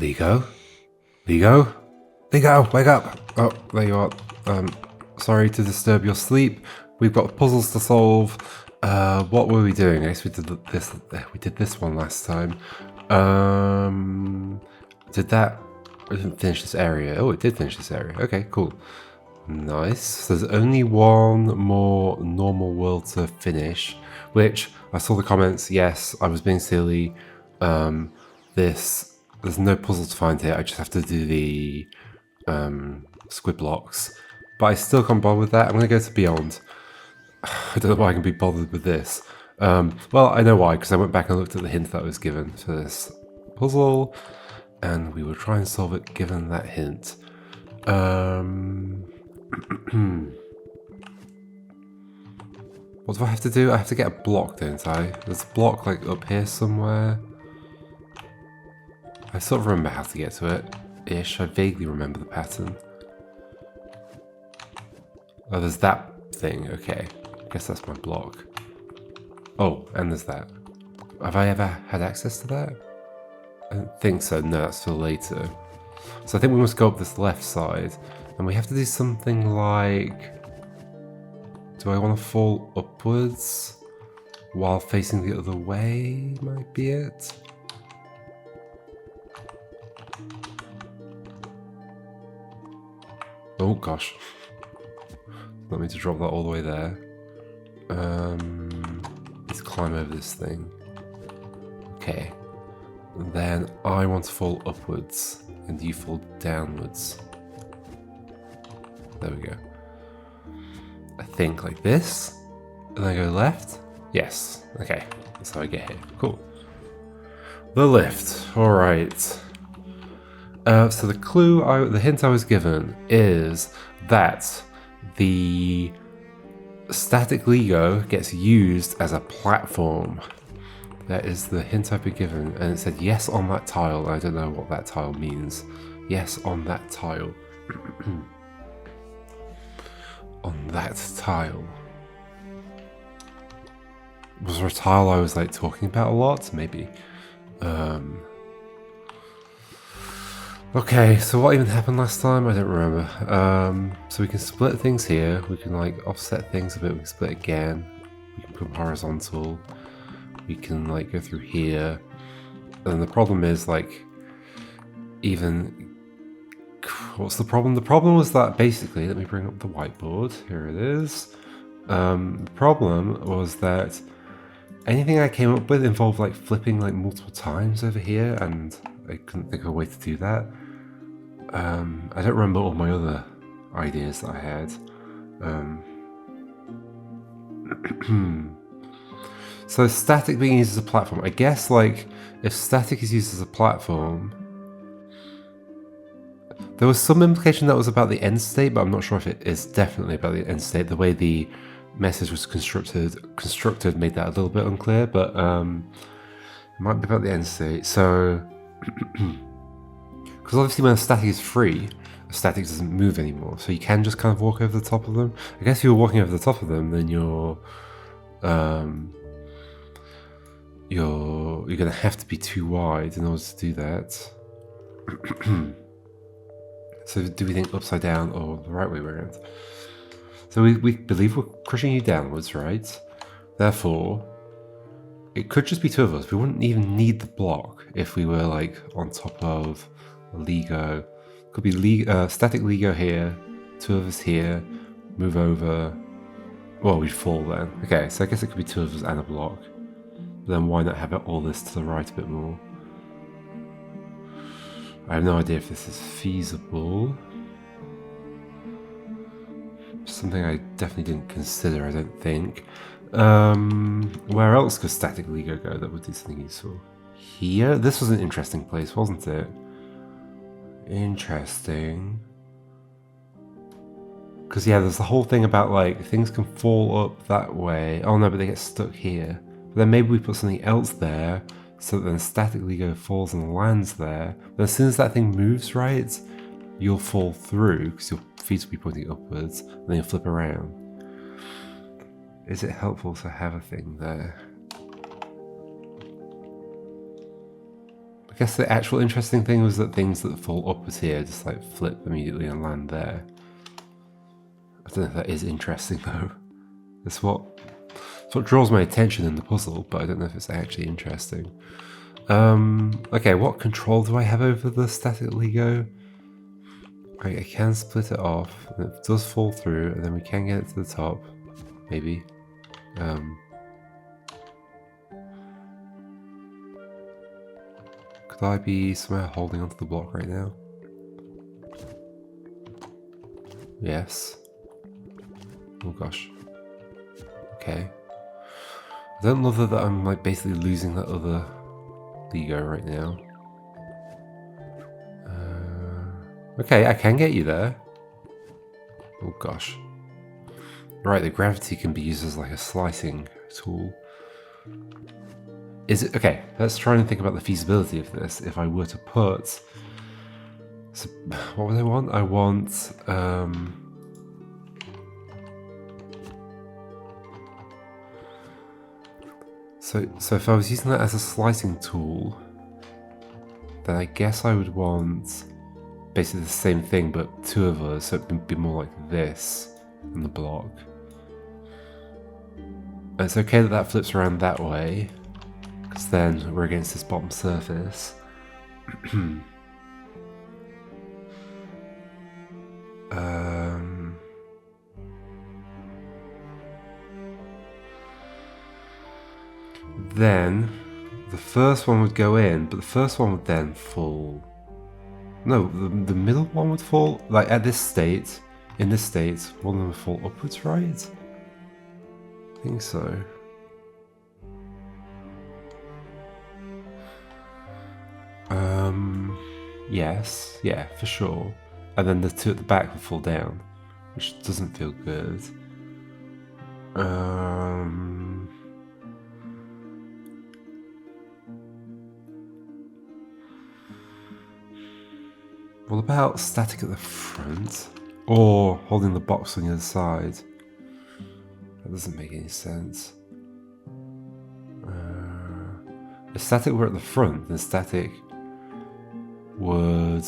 Ligo? Ligo? Ligo, wake up! Oh, there you are. Sorry to disturb your sleep. We've got puzzles to solve. What were we doing? I guess we did this one last time. Did that... I didn't finish this area. Oh, it did finish this area. Okay, cool. Nice. So there's only one more normal world to finish, which I saw the comments. Yes, I was being silly. There's no puzzle to find here. I just have to do the squid blocks. But I still can't bother with that. I'm going to go to Beyond. I don't know why I can be bothered with this. Well, I know why, because I went back and looked at the hint that I was given for this puzzle, and we will try and solve it given that hint. What do I have to do? I have to get a block, don't I? There's a block like up here somewhere. I sort of remember how to get to it, ish. I vaguely remember the pattern. Oh, there's that thing. Okay, I guess that's my block. Oh, and there's that. Have I ever had access to that? I don't think so. No, that's for later. So I think we must go up this left side, and we have to do something like... Do I want to fall upwards while facing the other way? Might be it. Oh gosh. Not me to drop that all the way there. Let's climb over this thing. Okay. And then I want to fall upwards and you fall downwards. There we go. I think like this. And then I go left. Yes. Okay. That's how I get here. Cool. The lift. Alright. So the hint I was given is that the static Ligo gets used as a platform. That is the hint I've been given, and it said yes on that tile. I don't know what that tile means. Yes on that tile. On that tile. Was there a tile I was like talking about a lot? Maybe. Okay, so what even happened last time? I don't remember. So we can split things here. We can like offset things a bit. We can split again. We can put them horizontal. We can like go through here. And the problem is like, even... What's the problem? The problem was that basically, let me bring up the whiteboard. Here it is. The problem was that anything I came up with involved like flipping like multiple times over here, and I couldn't think of a way to do that. I don't remember all my other ideas that I had. So static being used as a platform. I guess like if static is used as a platform, there was some implication that was about the end state, but I'm not sure if it is definitely about the end state. The way the message was constructed made that a little bit unclear, but it might be about the end state. So, because obviously when a static is free, a static doesn't move anymore, so you can just kind of walk over the top of them. I guess if you're walking over the top of them, then you're gonna have to be too wide in order to do that. So do we think upside down or the right way around? So we believe we're crushing you downwards, right? Therefore, it could just be two of us. We wouldn't even need the block if we were like on top of Ligo. Could be static Ligo here, two of us here, move over. Well, we'd fall then. Okay, so I guess it could be two of us and a block. But then why not have it all this to the right a bit more? I have no idea if this is feasible. Something I definitely didn't consider, I don't think. Where else could static Ligo go that would do something useful? Here? This was an interesting place, wasn't it? Interesting. Because yeah, there's the whole thing about like, things can fall up that way. Oh no, but they get stuck here. But then maybe we put something else there, so that then static Ligo falls and lands there. But as soon as that thing moves right, you'll fall through, because your feet will be pointing upwards, and then you'll flip around. Is it helpful to have a thing there? I guess the actual interesting thing was that things that fall upwards here just like flip immediately and land there. I don't know if that is interesting though. It's what draws my attention in the puzzle, but I don't know if it's actually interesting. Okay, what control do I have over the static Ligo? I can split it off, and it does fall through, and then we can get it to the top, maybe. Could I be somehow holding onto the block right now? Yes. Oh gosh. Okay. I don't love that I'm like basically losing that other Ligo right now. Okay, I can get you there. Oh gosh. Right, the gravity can be used as like a slicing tool. Is it okay? Let's try and think about the feasibility of this. If I were to put, so, what would I want? I want so if I was using that as a slicing tool, then I guess I would want basically the same thing, but two of us, so it would be more like this in the block. And it's okay that that flips around that way, because then we're against this bottom surface. Then the first one would go in, but the first one would then fall. No, the middle one would fall. Like at this state, in this state, one of them would fall upwards, right? I think so. Yes, yeah, for sure. And then the two at the back would fall down, which doesn't feel good. What about static at the front? Or holding the box on the other side? That doesn't make any sense. If static were at the front, then static would...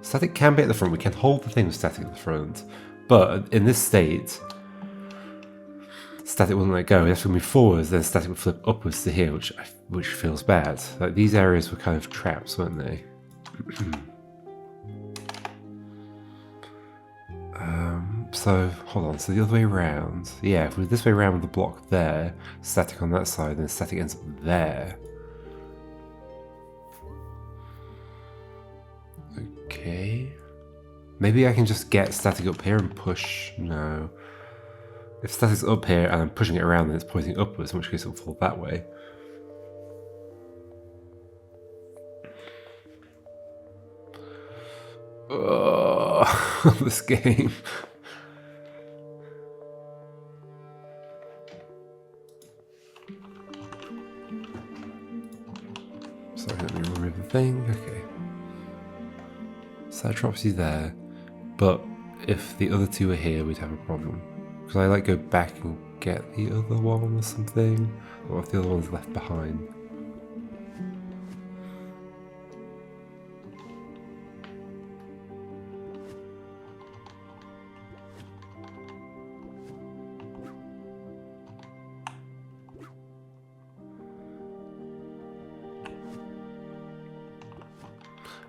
Static can be at the front. We can hold the thing with static at the front. But in this state, static wouldn't let go. It has to move forwards, then static would flip upwards to here, which feels bad. Like these areas were kind of traps, weren't they? So hold on. So the other way around. Yeah, if we're this way around with the block there, static on that side, then static ends up there. Okay. Maybe I can just get static up here and push. No. If static's up here and I'm pushing it around, then it's pointing upwards, in which case it'll fall that way. Oh, this game. So let me remove the thing. Okay. So that drops you there. But if the other two are here, we'd have a problem. Because I like go back and get the other one or something. Or if the other one's left behind.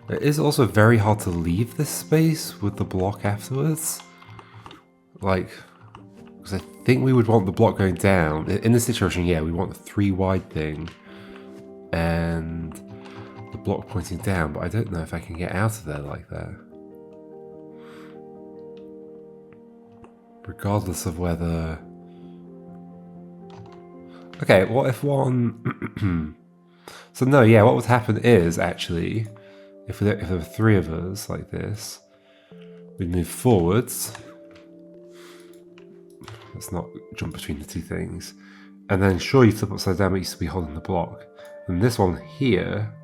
It is also very hard to leave this space with the block afterwards. Like, because I think we would want the block going down. In this situation, yeah, we want the 3 wide thing. And the block pointing down, but I don't know if I can get out of there like that. Regardless of whether... Okay, what if one... So no, yeah, what would happen is, actually... If there were 3 of us, like this, we'd move forwards. Let's not jump between the 2 things. And then sure, you flip upside down, but you used to be holding the block. And this one here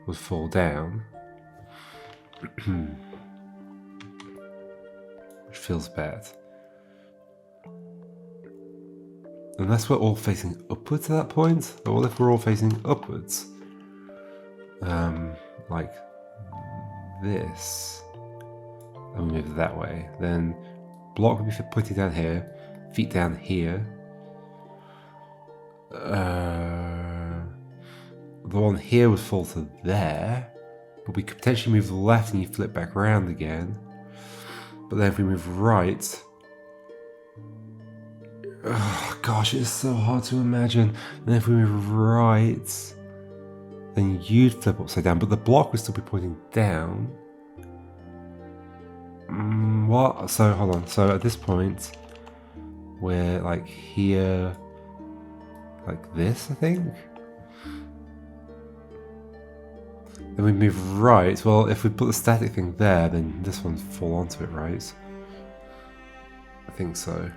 would fall down. Which feels bad. Unless we're all facing upwards at that point? Or what if we're all facing upwards? Like this. And we move it that way. Then block would be pointing down here, feet down here. The one here would fall to there, but we could potentially move left and you flip back around again. But then if we move right, oh gosh, it's so hard to imagine. Then if we move right, then you'd flip upside down, but the block would still be pointing down. What? So hold on. So at this point, we're like here, like this, I think. Then we move right. Well, if we put the static thing there, then this one fall onto it, right? I think so.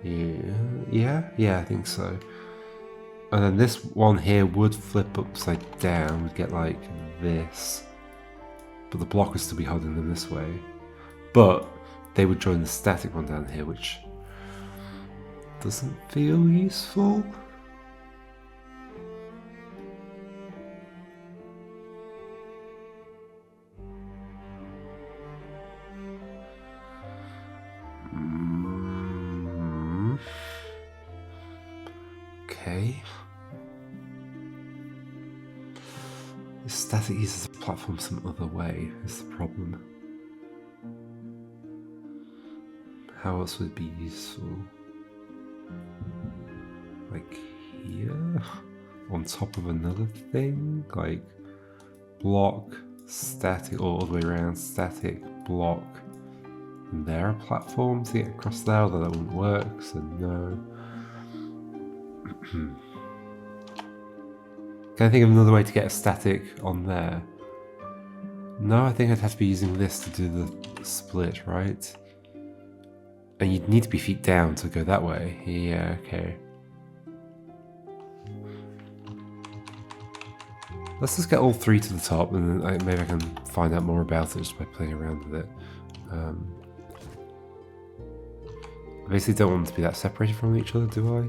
Yeah, I think so. And then this one here would flip upside down. We'd get like this, but the block would still be holding them this way. But they would join the static one down here, which doesn't feel useful. Okay. This static uses the platform some other way is the problem. How else would it be useful? Like here? On top of another thing? Like block, static, or all the way around, static, block. And there are platforms to get across there, although that wouldn't work, so no. Can I think of another way to get a static on there? No, I think I'd have to be using this to do the split, right? And you'd need to be feet down to go that way. Yeah, okay. Let's just get all three to the top, and then maybe I can find out more about it just by playing around with it. I basically don't want them to be that separated from each other, do I?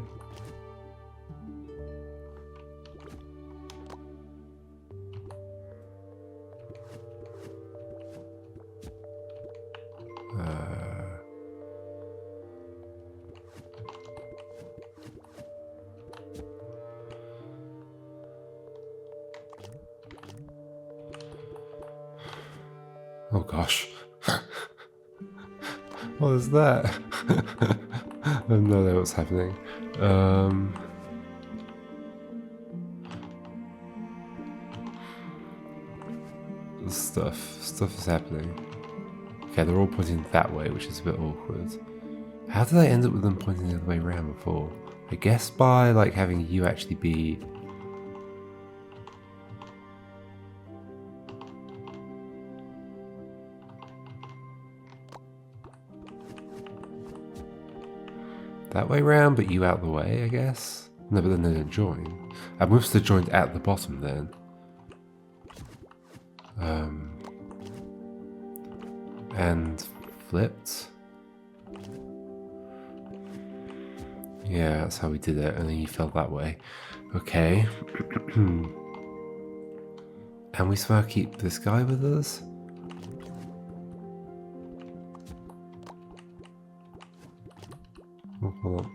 Oh gosh. What is that? I have no idea what's happening. Stuff is happening. Okay, they're all pointing that way, which is a bit awkward. How did I end up with them pointing the other way around before? I guess by like having you actually be... that way round, but you out the way, I guess? No, but then they don't join. I must have joined at the bottom then. And flipped. Yeah, that's how we did it, and then you fell that way. Okay. And we somehow keep this guy with us? Oh, hold on.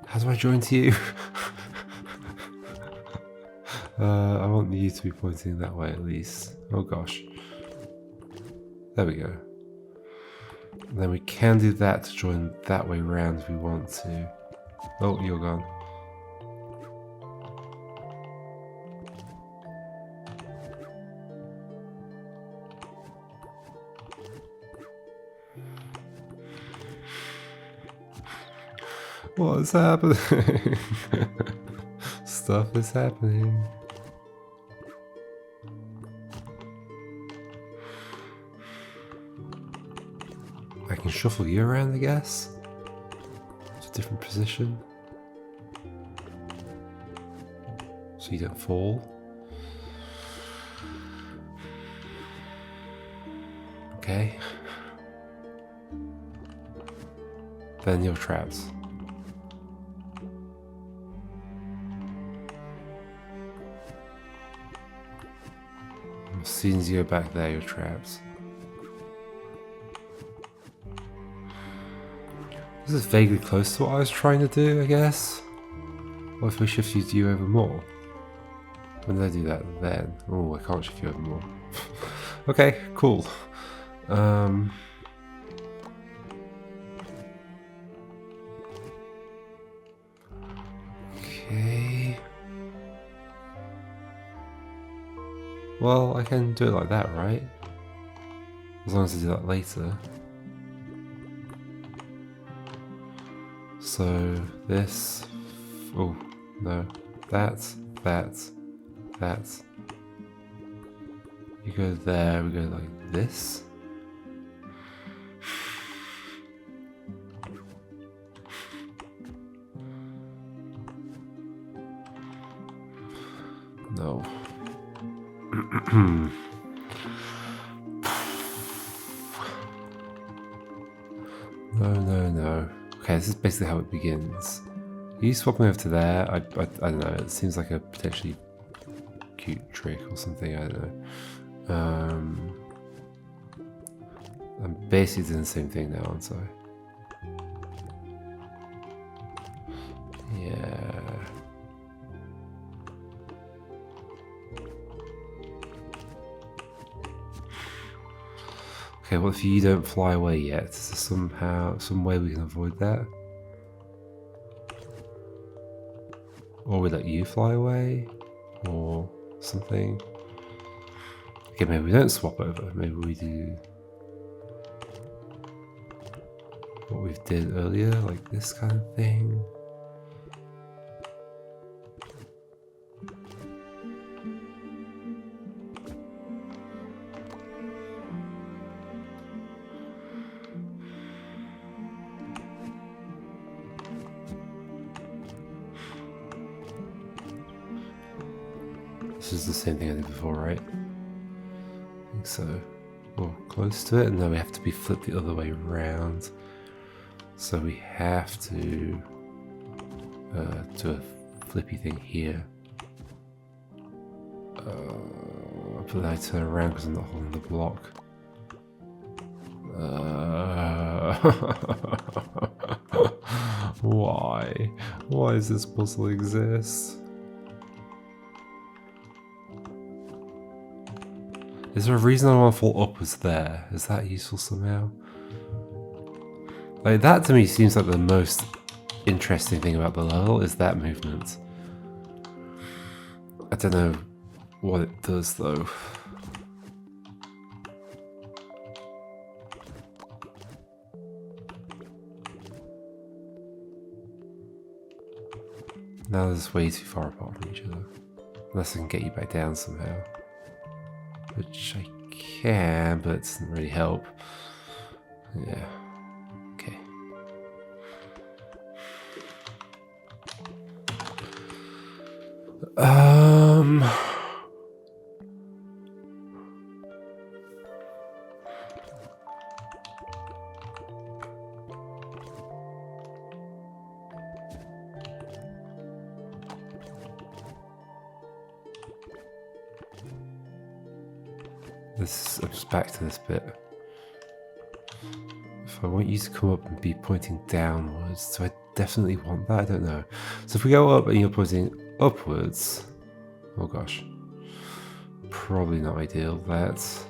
How do I join to you? I want you to be pointing that way at least. Oh gosh. There we go. And then we can do that to join that way round if we want to. Oh, you're gone. What is happening? Stuff is happening. I can shuffle you around, I guess. different position so you don't fall. Okay. Then you're trapped. As soon as you go back there, you're trapped. This is vaguely close to what I was trying to do, I guess. What if we shifted you over more? When did I do that then? Oh, I can't shift you over more. Okay, cool. Okay. Well, I can do it like that, right? As long as I do that later. So this, oh no, that. You go there, we go like this. No. No. Okay, this is basically how it begins. You swap me over to there. I don't know. It seems like a potentially cute trick or something. I don't know. I'm basically doing the same thing now, aren't I? Yeah. Okay, what if you don't fly away yet? Is there some way we can avoid that? Or we let you fly away? Or something? Okay, maybe we don't swap over. Maybe we do what we did earlier, like this kind of thing. This is the same thing I did before, right? I think so. Or close to it, and then we have to be flipped the other way around. So we have to do a flippy thing here. But then I turn around because I'm not holding the block. Why? Why does this puzzle exist? Is there a reason I want to fall upwards there? Is that useful somehow? Like, that to me seems like the most interesting thing about the level is that movement. I don't know what it does though. Now this is way too far apart from each other. Unless I can get you back down somehow. Which I can, but it doesn't really help. Yeah. Okay. I'm just back to this bit. If I want you to come up and be pointing downwards, do I definitely want that? I don't know. So if we go up and you're pointing upwards, oh gosh, probably not ideal. That's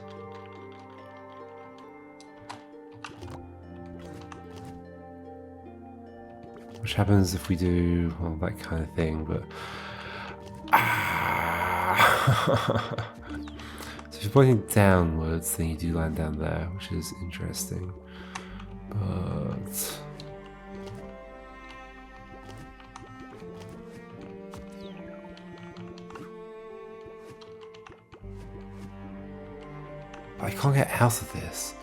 which happens if we do, well, that kind of thing, but so if you're pointing downwards, then you do land down there, which is interesting. But I can't get out of this.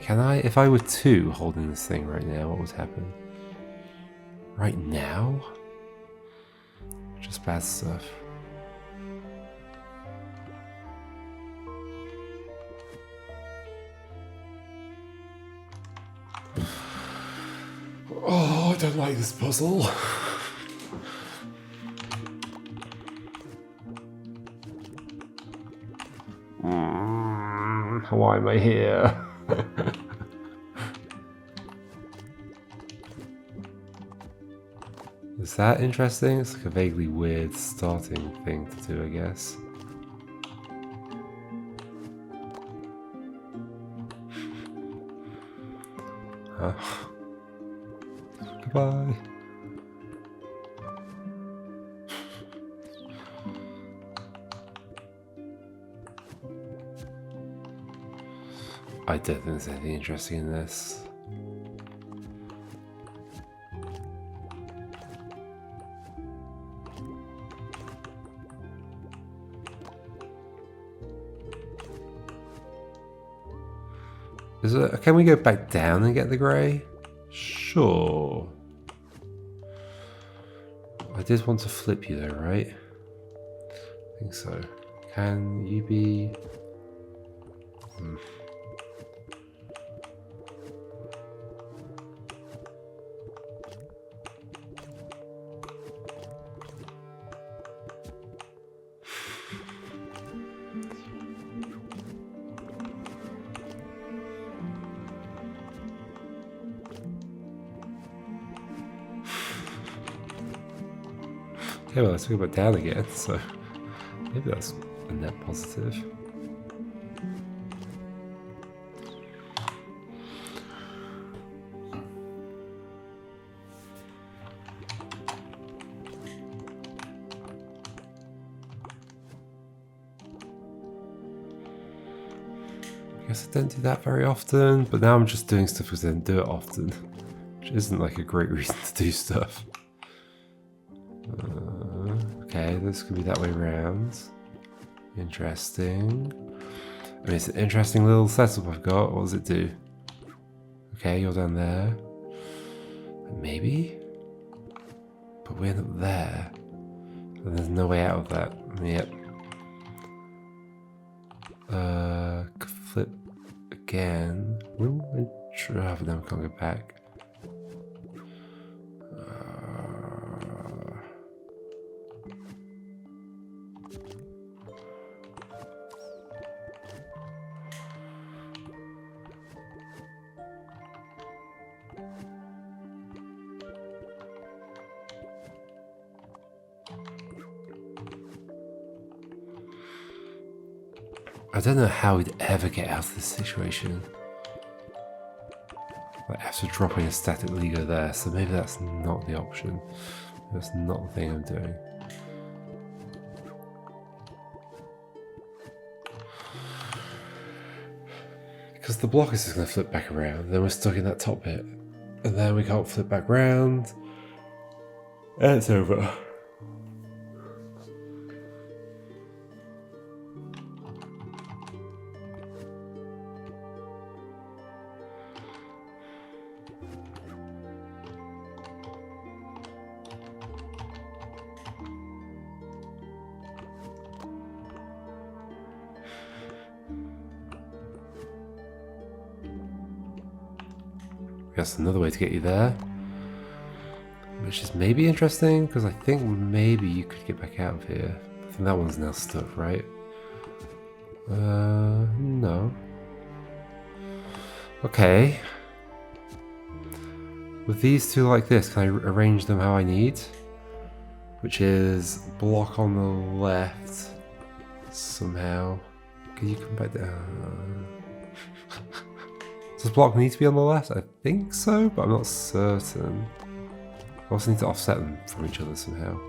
Can I? If I were two holding this thing right now, what would happen? Right now? Just bad stuff. Oh, I don't like this puzzle. Why am I here? Is that interesting? It's like a vaguely weird starting thing to do, I guess. Huh? Goodbye. I don't think there's anything interesting in this. Is it, can we go back down and get the grey? Sure. I did want to flip you though, right? I think so. Can you be... Okay, well, let's go back down again, so maybe that's a net positive. I guess I don't do that very often, but now I'm just doing stuff because I don't do it often, which isn't like a great reason to do stuff. Okay, this could be that way around. Interesting. I mean, it's an interesting little setup I've got. What does it do? Okay, you're down there. Maybe? But we end up there. And there's no way out of that. Yep. Flip again. But then we can't go back. I don't know how we'd ever get out of this situation. Like after dropping a static Ligo there, so maybe that's not the option. That's not the thing I'm doing. Because the block is just going to flip back around, then we're stuck in that top bit. And then we can't flip back round. And it's over. That's another way to get you there, which is maybe interesting because I think maybe you could get back out of here. I think that one's now stuck, right? No. Okay. With these two like this, can I arrange them how I need? Which is block on the left somehow. Can you come back down? Does block need to be on the left? I think so, but I'm not certain. I also need to offset them from each other somehow.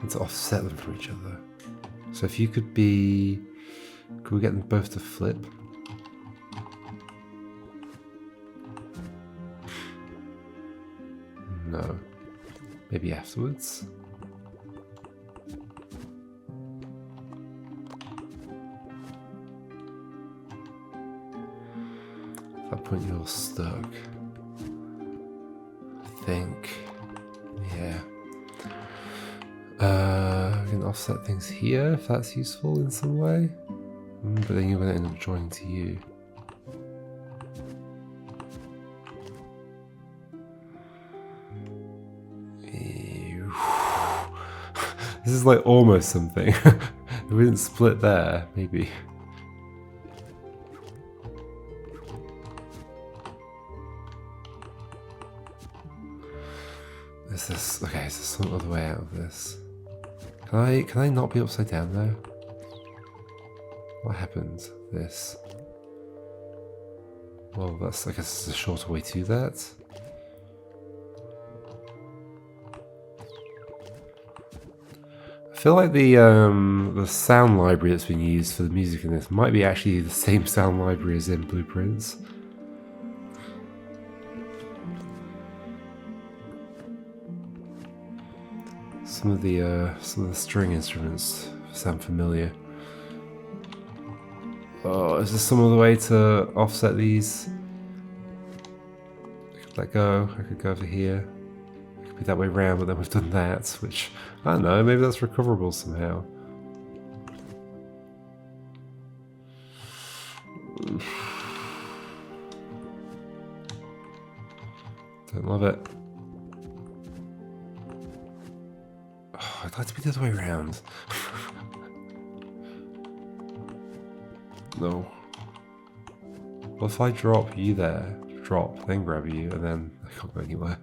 Need to offset them from each other. So if you could be... Could we get them both to flip? No. Maybe afterwards? that point you're stuck. I think. Yeah. I can offset things here if that's useful in some way. But then you're going to end up joining to you. This is like almost something. If we didn't split there, maybe. Is this okay? Is there some other way out of this? Can I not be upside down though? What happened? This. Well, that's I guess a shorter way to that. I feel like the sound library that's been used for the music in this might be actually the same sound library as in Blueprints. Some of the string instruments sound familiar. Oh, is there some other way to offset these? I could let go. I could go over here. It could be that way round, but then we've done that, which I don't know. Maybe that's recoverable somehow. Don't love it. Oh, I'd like to be the other way around. No. Well, if I drop you there, drop, then grab you, and then I can't go anywhere.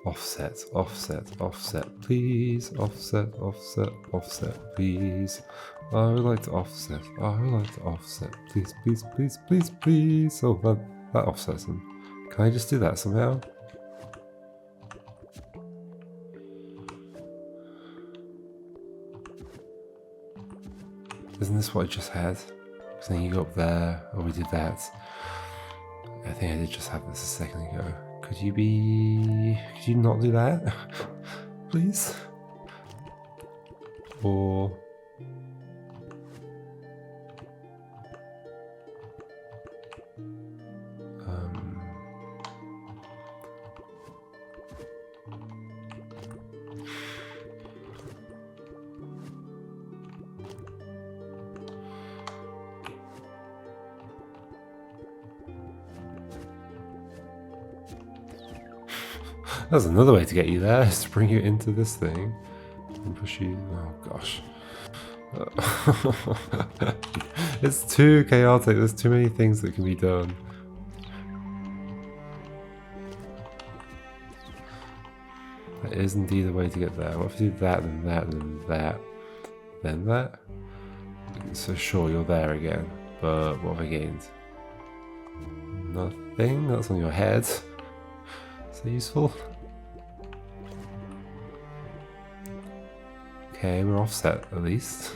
Offset, offset, offset, please. Offset, offset, offset, please. I would like to offset. I would like to offset. Please, please, please, please, please. Oh, that offsets them. Can I just do that somehow? Isn't this what I just had? Because then you go up there. Oh, we did that. I think I did just have this a second ago. Could you not do that? Please? Or... That's another way to get you there, is to bring you into this thing and push you. Oh gosh. It's too chaotic, there's too many things that can be done. That is indeed a way to get there. What if you do that, then that, then that, then that? So sure, you're there again, but what have I gained? Nothing? That's on your head. Is that useful? Okay, we're offset at least.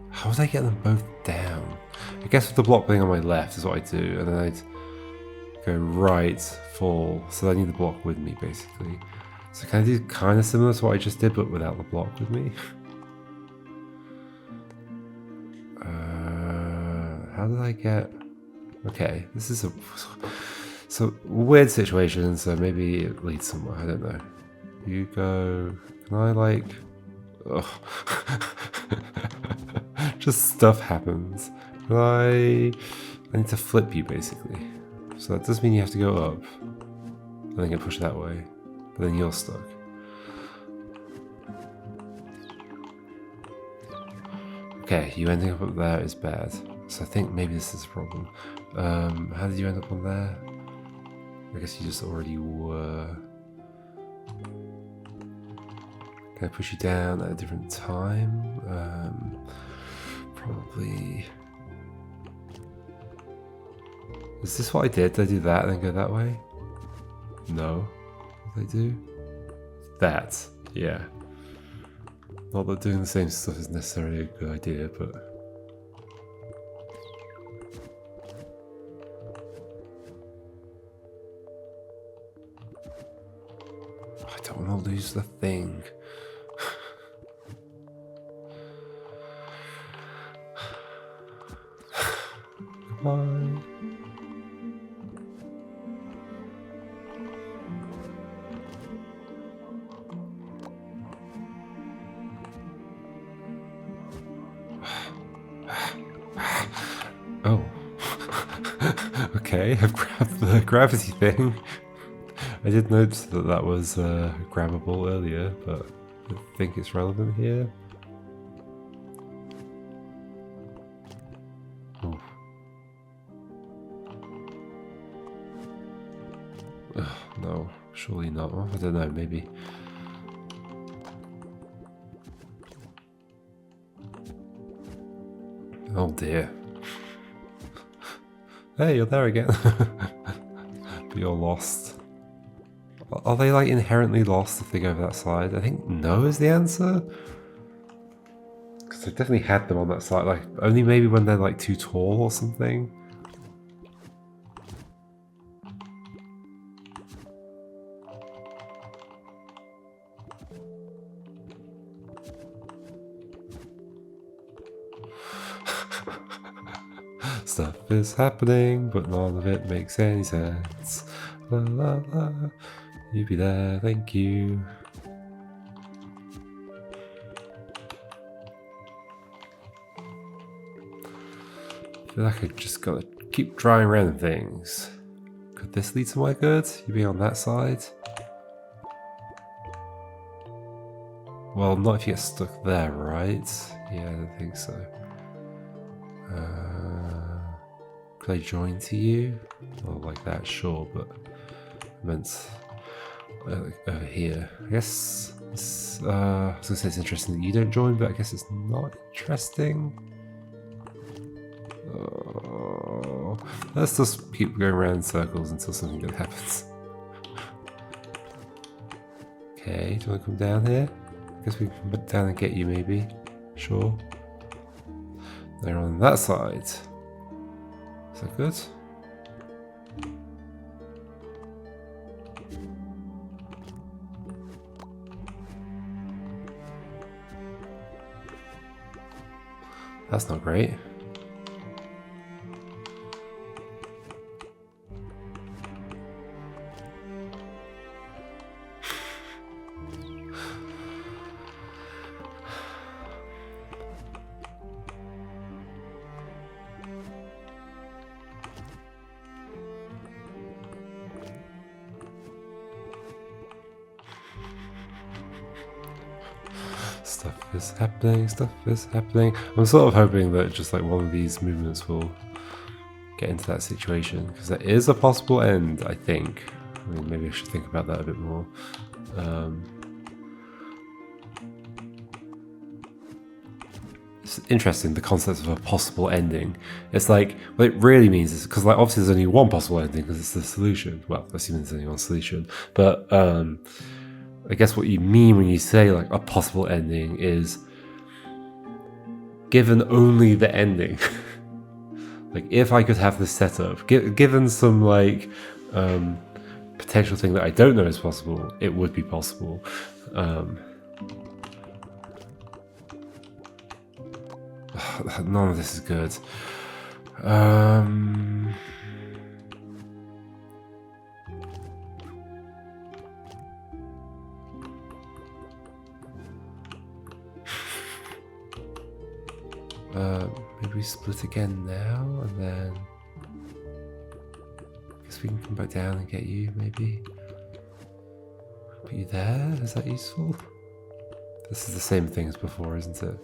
How would I get them both down? I guess with the block being on my left is what I do, and then I'd go right, fall, so I need the block with me basically. So can I do kind of similar to what I just did, but without the block with me? How did I get... Okay, this is a... So, weird situation, so maybe it leads somewhere, I don't know. You go... Can I, like... Ugh. Just stuff happens. Can I need to flip you, basically. So that does mean you have to go up. And then get pushed that way. But then you're stuck. Okay, you ending up there is bad. So I think maybe this is a problem. How did you end up on there? I guess you just already were. Can I push you down at a different time? Probably. Is this what I did? Did I do that and then go that way? No. What did I do? That. Yeah. Not that doing the same stuff is necessarily a good idea, but... I don't want to lose the thing. Goodbye. Oh. Okay, I've grabbed the gravity thing. I did notice that that was grabbable earlier, but I don't think it's relevant here. Oh. Ugh, no, surely not. I don't know, maybe. Oh dear. Hey, you're there again. But you're lost. Are they like inherently lost if they go over that side? I think no is the answer. Because I definitely had them on that side, like only maybe when they're like too tall or something. Stuff is happening, but none of it makes any sense. La la la. You be there, thank you. I feel like I just gotta keep drawing random things. Could this lead somewhere good? You be on that side? Well, not if you get stuck there, right? Yeah, I don't think so. Could I join to you? Well, like that, sure, but I meant over here. I guess it's, I was gonna say it's interesting that you don't join, but I guess it's not interesting. Oh, let's just keep going around in circles until something good happens. Okay, do you want to come down here? I guess we can come down and get you, maybe. Sure. They're on that side. Is that good? That's not great. Stuff is happening, stuff is happening. I'm sort of hoping that just like one of these movements will get into that situation, because there is a possible end, I think. I mean, maybe I should think about that a bit more. It's interesting, the concept of a possible ending. It's like, what it really means is, because like obviously there's only one possible ending because it's the solution. Well, assuming there's only one solution. But I guess what you mean when you say like a possible ending is given only the ending. Like if I could have this setup, given some like potential thing that I don't know is possible, it would be possible. None of this is good. Maybe we split again now, and then I guess we can come back down and get you, maybe. Put you there? Is that useful? This is the same thing as before, isn't it?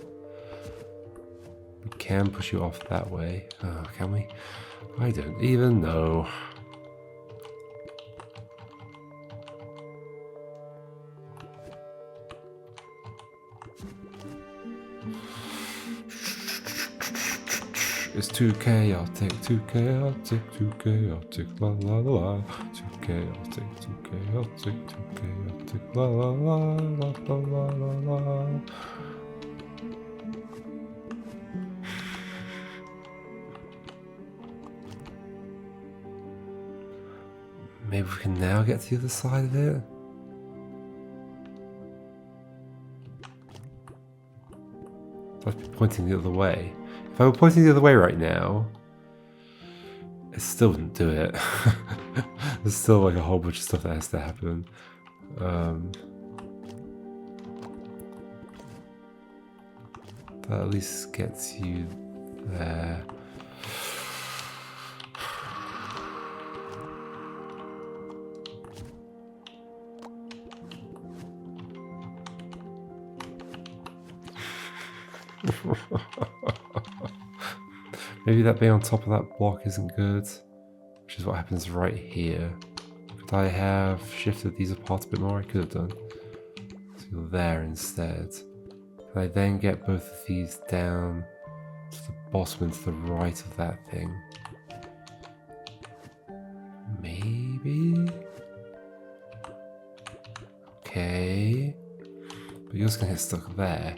We can push you off that way. Oh, can we? I don't even know. It's too chaotic, too chaotic, too chaotic, la la la la. Too chaotic, too chaotic, too chaotic, la la la la la la la la. Maybe we can now get to the other side of it? I'd be pointing the other way. If I were pointing the other way right now, it still wouldn't do it. There's still like a whole bunch of stuff that has to happen. That at least gets you there. Maybe that being on top of that block isn't good, which is what happens right here. Could I have shifted these apart a bit more? I could have done. So you're there instead. Can I then get both of these down to the bottom and to the right of that thing? Maybe? Okay. But you're just gonna get stuck there.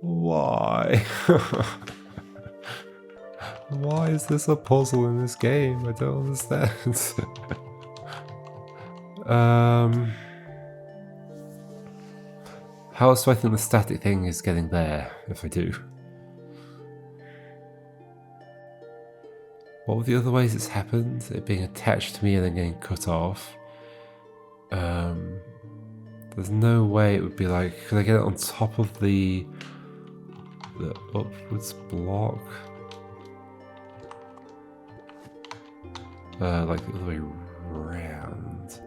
Why? Why is this a puzzle in this game? I don't understand. How else do I think the static thing is getting there, if I do? What were the other ways it's happened? It being attached to me and then getting cut off. There's no way it would be like, could I get it on top of the upwards block? Like the other way around.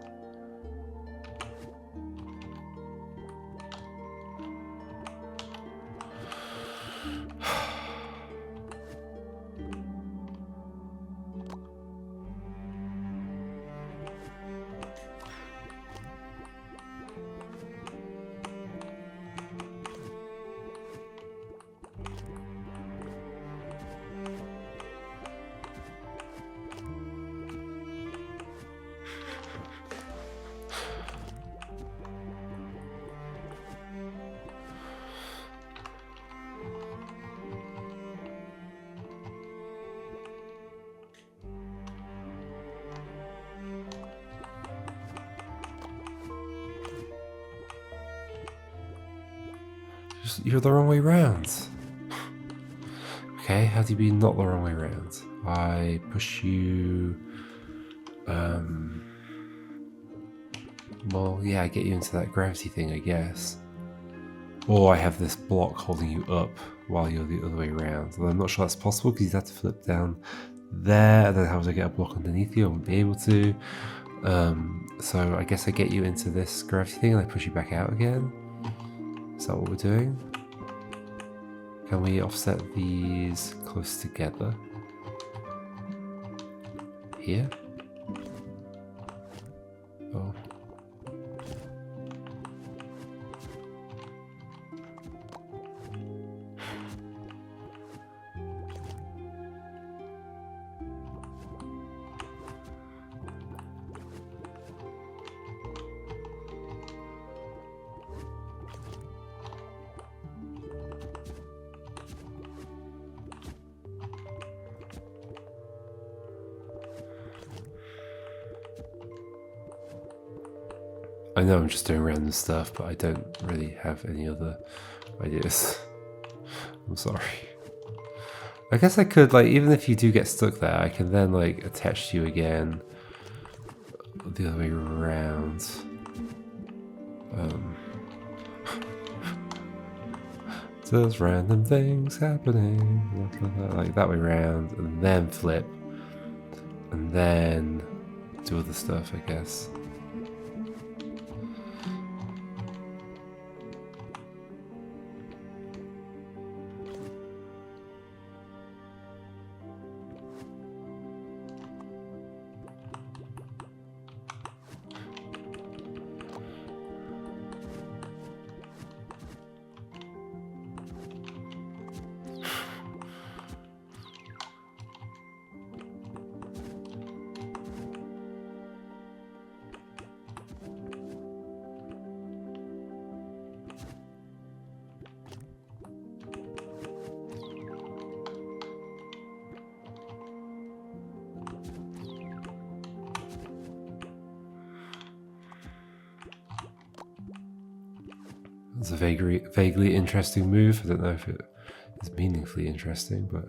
You're the wrong way round. Okay, how do you be not the wrong way round? I push you... well, yeah, I get you into that gravity thing, I guess. Or I have this block holding you up while you're the other way around. Although I'm not sure that's possible because you'd have to flip down there, and then how would I get a block underneath you? I wouldn't be able to. So I guess I get you into this gravity thing and I push you back out again. Is that what we're doing? Can we offset these close together? Here? Oh. I know I'm just doing random stuff, but I don't really have any other ideas. I'm sorry. I guess I could, like, even if you do get stuck there, I can then, like, attach to you again the other way around. There's random things happening, like that way around, and then flip, and then do other stuff, I guess. It's a vaguely interesting move. I don't know if it is meaningfully interesting, but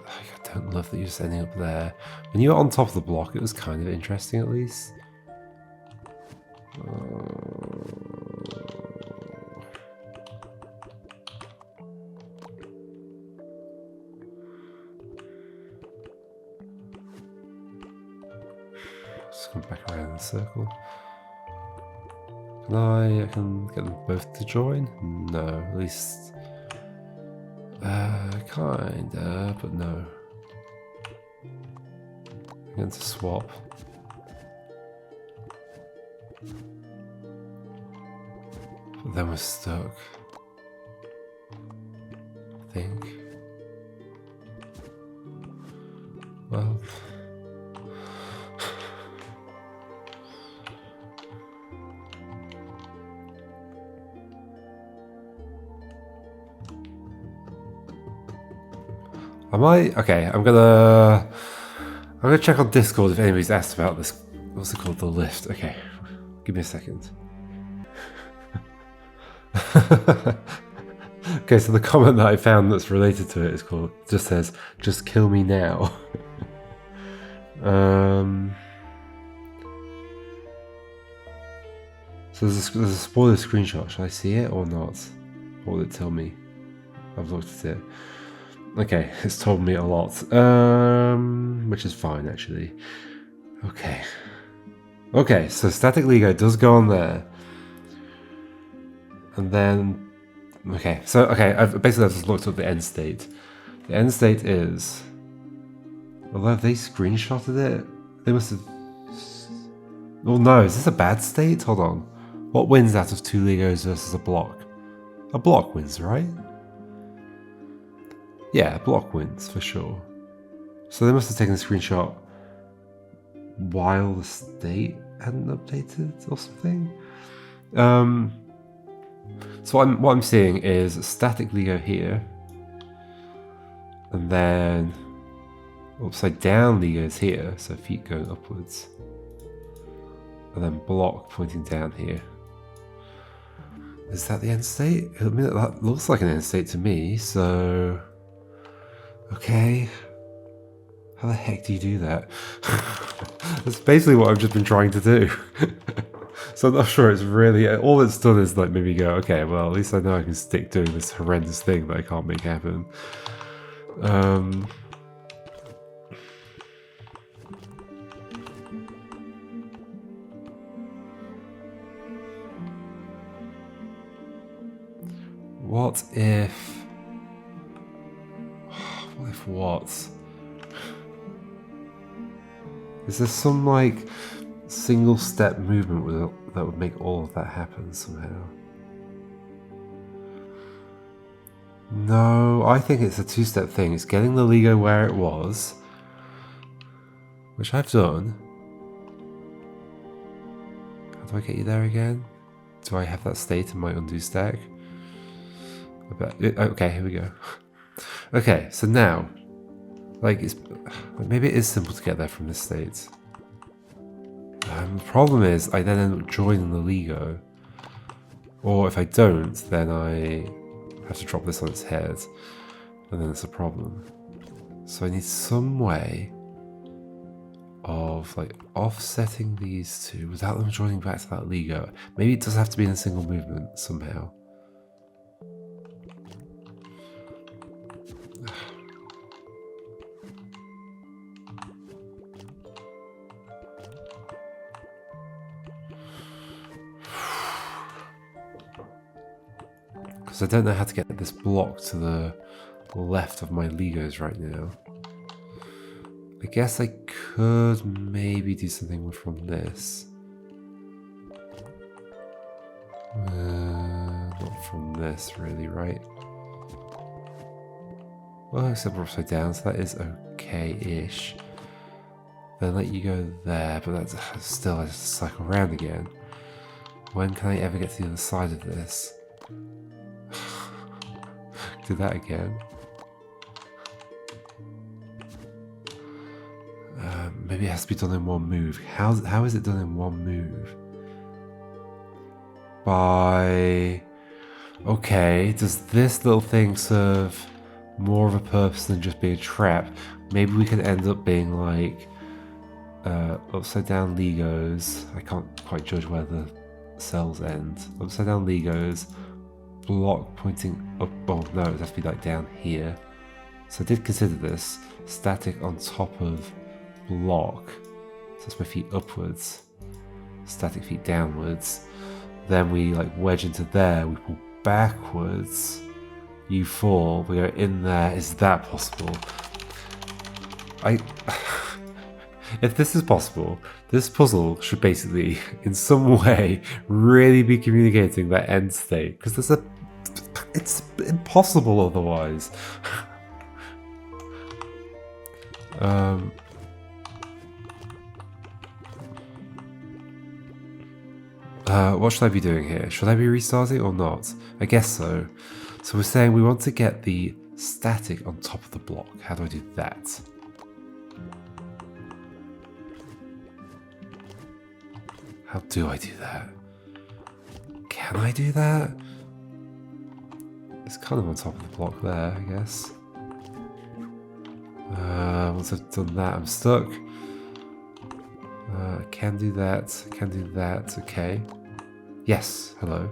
I don't love that you're just ending up there. When you were on top of the block, it was kind of interesting at least. Just come back around in a circle. I can get them both to join? No, at least... kinda, but no. I'm going to swap. But then we're stuck. I think. Well... Am I? Okay, I'm gonna check on Discord if anybody's asked about this. What's it called? The lift. Okay, give me a second. Okay, so the comment that I found that's related to it is called, just says, "Just kill me now." So there's a spoiler screenshot. Should I see it or not? Or will it tell me? I've looked at it. Okay, it's told me a lot, which is fine actually. Okay, so static Ligo does go on there, and then I've just looked up the end state. The end state is, although they screenshotted it, they must have. Well, no, is this a bad state? Hold on, what wins out of 2 Ligos versus a block? A block wins, right? Yeah, block wins for sure. So they must have taken a screenshot while the state hadn't updated or something. So what I'm seeing is static Ligo here, and then upside down Ligos here, so feet going upwards, and then block pointing down here. Is that the end state? I mean, that looks like an end state to me, so... Okay. How the heck do you do that? That's basically what I've just been trying to do. So I'm not sure it's really... All it's done is like maybe go, okay, well, at least I know I can stick doing this horrendous thing that I can't make happen. What if... What? Is there some like single step movement that would make all of that happen somehow? No, I think it's a 2-step thing. It's getting the Ligo where it was, which I've done. How do I get you there again? Do I have that state in my undo stack? I bet. Okay, here we go. Okay, so now, like, maybe it is simple to get there from this state. The problem is, I then end up joining the Ligo, or if I don't, then I have to drop this on its head, and then it's a problem. So I need some way of like offsetting these two without them joining back to that Ligo. Maybe it does have to be in a single movement somehow. Because I don't know how to get this block to the left of my Ligos right now. I guess I could maybe do something from this. Not from this really, right? Well, except we're upside down, so that is okay-ish. Then let you go there, but that's still, I have to cycle around again. When can I ever get to the other side of this? Do that again. Maybe it has to be done in one move. How is it done in one move? By... Okay, does this little thing serve more of a purpose than just being a trap? Maybe we could end up being like upside down Legos. I can't quite judge where the cells end. Upside down Legos, block pointing up. Oh no, it has to be like down here. So I did consider this static on top of block. So that's my feet upwards, static feet downwards. Then we like wedge into there, we pull backwards, you fall, we go in there. Is that possible? If this is possible, this puzzle should basically, in some way, really be communicating that end state, because it's impossible otherwise. What should I be doing here? Should I be restarting or not? I guess so. So we're saying we want to get the static on top of the block. How do I do that? How do I do that? Can I do that? It's kind of on top of the block there, I guess. Once I've done that, I'm stuck. Can do that, can do that, okay. Yes, hello.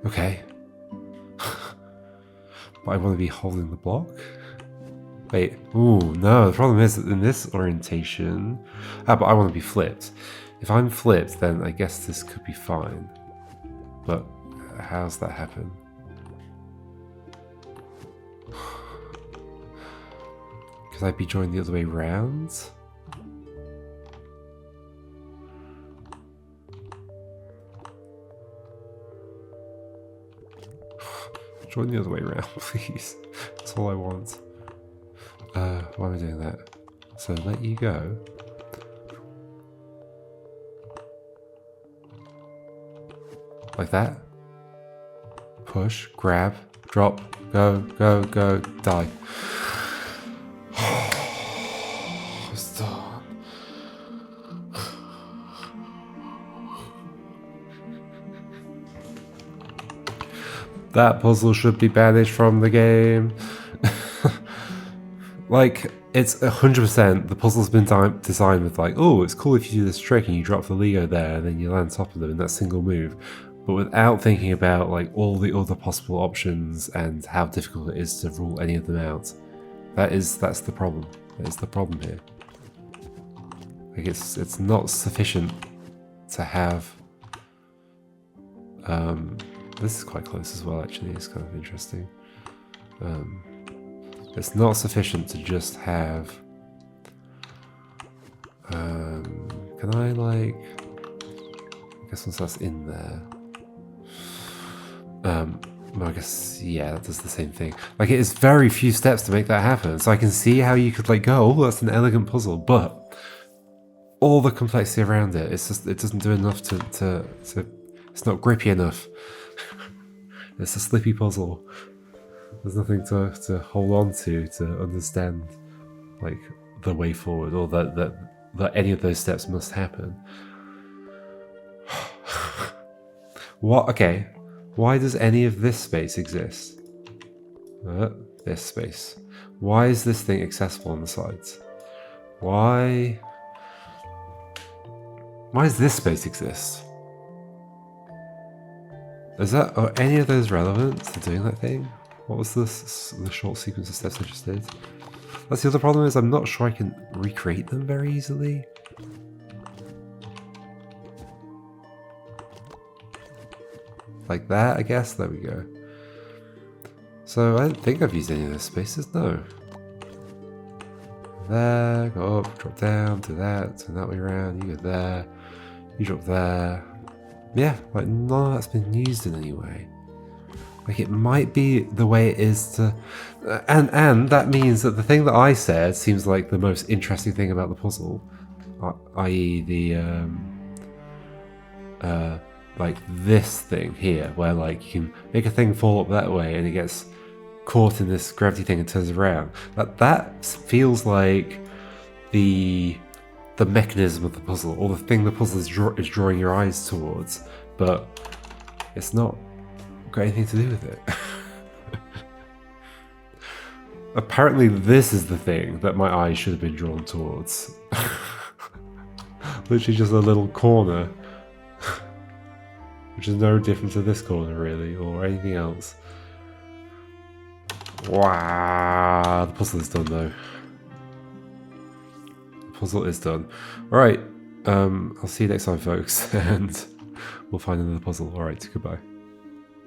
Okay. But I want to be holding the block? Wait, ooh, no, the problem is that in this orientation... but I want to be flipped. If I'm flipped, then I guess this could be fine. But how's that happen? Could I be joined the other way round? Join the other way around, please. That's all I want. Why am I doing that? So let you go. Like that. Push, grab, drop, go, go, go, die. It's done. That puzzle should be banished from the game. Like, it's 100%, the puzzle's been designed with like, oh, it's cool if you do this trick and you drop the Ligo there and then you land on top of them in that single move. But without thinking about like all the other possible options and how difficult it is to rule any of them out. That's the problem. That is the problem here. Like it's not sufficient to have this is quite close as well, actually. It's kind of interesting. It's not sufficient to just have... can I, like... I guess once that's in there... well, I guess, yeah, that does the same thing. Like, it is very few steps to make that happen. So I can see how you could, like, go, oh, that's an elegant puzzle, but... all the complexity around it, it's just, it doesn't do enough to it's not grippy enough. It's a slippy puzzle. There's nothing to hold on to understand like the way forward, or that any of those steps must happen. What? Okay. Why does any of this space exist? This space. Why is this thing accessible on the sides? Why does this space exist? Are any of those relevant to doing that thing? What was the short sequence of steps I just did? That's the other problem, is I'm not sure I can recreate them very easily. Like that, I guess. There we go. So I don't think I've used any of those spaces, no. There, go up, drop down, do that, turn that way around, you go there, you drop there. Yeah, like none of that's been used in any way. Like it might be the way it is to... And that means that the thing that I said seems like the most interesting thing about the puzzle, i.e. the... like this thing here, where like you can make a thing fall up that way and it gets caught in this gravity thing and turns around. That feels like the mechanism of the puzzle, or the thing the puzzle is drawing your eyes towards, but it's not got anything to do with it. Apparently this is the thing that my eyes should have been drawn towards. Literally just a little corner. Which is no different to this corner really, or anything else. Wow, the puzzle is done though. The puzzle is done. Alright, I'll see you next time folks, and we'll find another puzzle. Alright, goodbye.